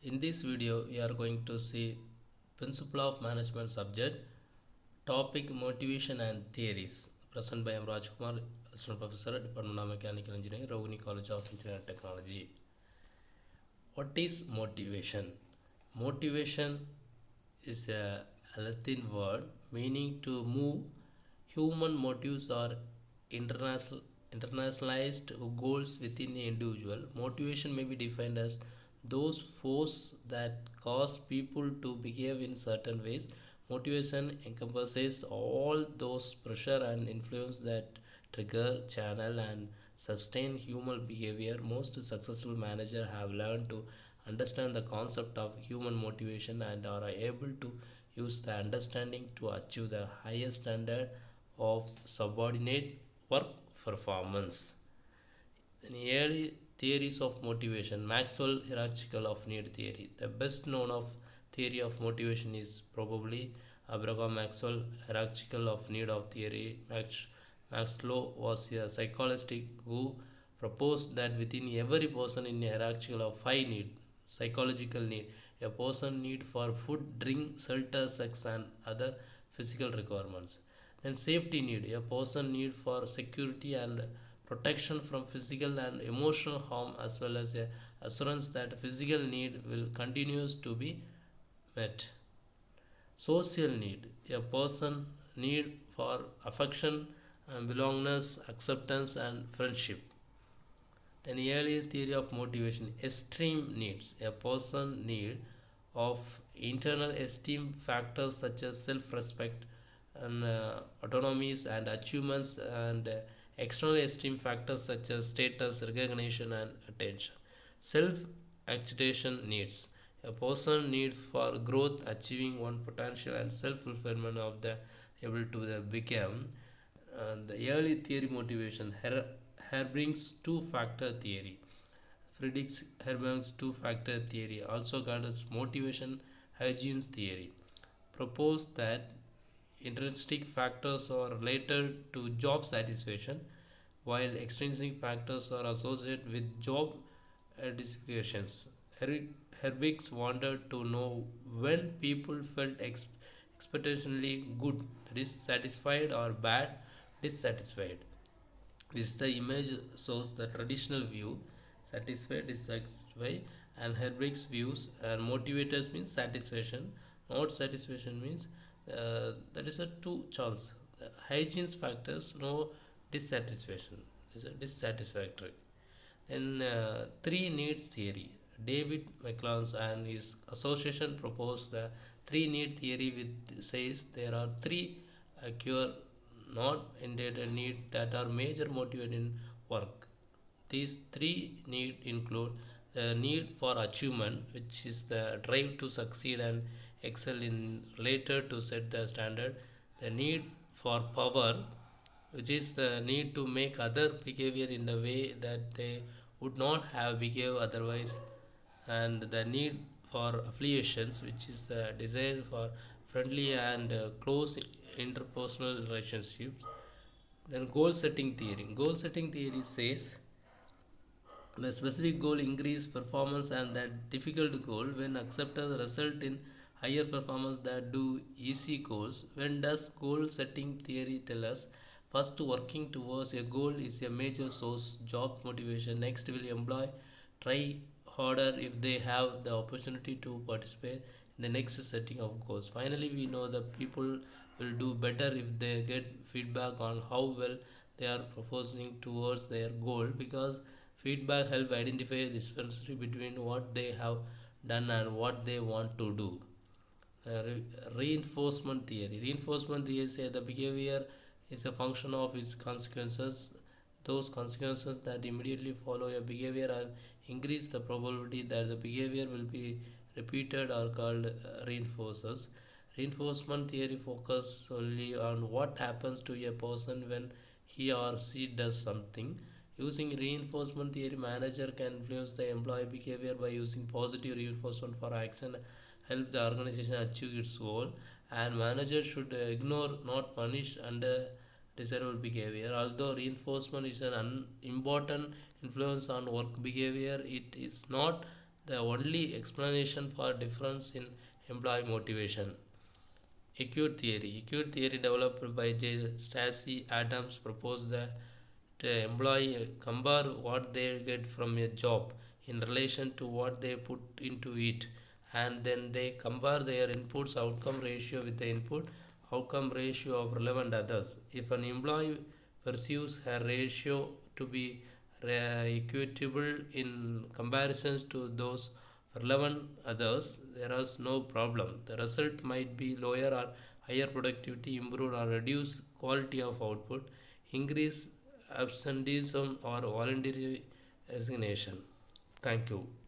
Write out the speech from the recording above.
In this video, we are going to see Principle of Management subject, topic Motivation and Theories. Present by M. Rajkumar, Assistant Professor, Department of Mechanical Engineering, Rohini College of Engineering and Technology. What is motivation? Motivation is a Latin word meaning to move. Human motives are internationalized goals within the individual. Motivation may be defined as those forces that cause people to behave in certain ways. Motivation encompasses all those pressure and influence that trigger, channel, and sustain human behavior. Most successful managers have learned to understand the concept of human motivation and are able to use the understanding to achieve the highest standard of subordinate work performance. In early theories of motivation, Maxwell hierarchical of need theory. The best known of theory of motivation is probably Abraham Maxwell hierarchical of need of theory. Maslow was a psychologist who proposed that within every person in a hierarchical of five need, psychological need, a person need for food, drink, shelter, sex, and other physical requirements. Then safety need, a person need for security and protection from physical and emotional harm, as well as a assurance that physical need will continues to be met. Social need, a person need for affection and belongingness, acceptance, and friendship. An earlier theory of motivation, extreme needs, a person need of internal esteem factors such as self-respect and autonomies and achievements, and external esteem factors such as status, recognition, and attention. Self-excitation needs, a person need for growth, achieving one potential, and self-fulfillment of the able to become. The early theory motivation, Herbrig's two-factor theory. Friedrich Herbrig's two-factor theory, also called as motivation hygiene's theory, proposed that intrinsic factors are related to job satisfaction, while extrinsic factors are associated with job dissatisfactions. Herbig's wanted to know when people felt expectationally good, dissatisfied, or bad, dissatisfied. This the image shows the traditional view, satisfied, dissatisfied, and Herbrich's views and motivators means satisfaction. Not satisfaction means that is a two chance. Hygiene's factors no dissatisfaction is a dissatisfactory. Then three needs theory. David McClellan and his association proposed the three need theory, which says there are three cure not intended need that are major motivated in work. These three need include the need for achievement, which is the drive to succeed and excel in later to set the standard. The need for power, which is the need to make other behavior in a way that they would not have behaved otherwise, and the need for affiliations, which is the desire for friendly and close interpersonal relationships. Then goal setting theory. Goal setting theory says the specific goal increase performance, and that difficult goal when accepted result in higher performance that do easy goals. When does goal setting theory tell us? First, working towards a goal is a major source job motivation. Next, will employ try harder if they have the opportunity to participate in the next setting of goals. Finally, we know that people will do better if they get feedback on how well they are proposing towards their goal, because feedback help identify the disparity between what they have done and what they want to do. Reinforcement theory. Reinforcement theory says the behavior is a function of its consequences. Those consequences that immediately follow a behavior and increase the probability that the behavior will be repeated are called reinforcers. Reinforcement theory focuses solely on what happens to a person when he or she does something. Using reinforcement theory, manager can influence the employee behavior by using positive reinforcement for action, help the organization achieve its goal, and manager should ignore, not punish, undesirable behavior. Although reinforcement is an important influence on work behavior, it is not the only explanation for difference in employee motivation. Equity theory developed by J. Stacy Adams proposed that the employee compare what they get from a job in relation to what they put into it, and then they compare their inputs outcome ratio with the input outcome ratio of relevant others. If an employee pursues her ratio to be equitable in comparisons to those relevant others, there is no problem. The result might be lower or higher productivity, improved or reduced quality of output, increase absenteeism or voluntary resignation. Thank you.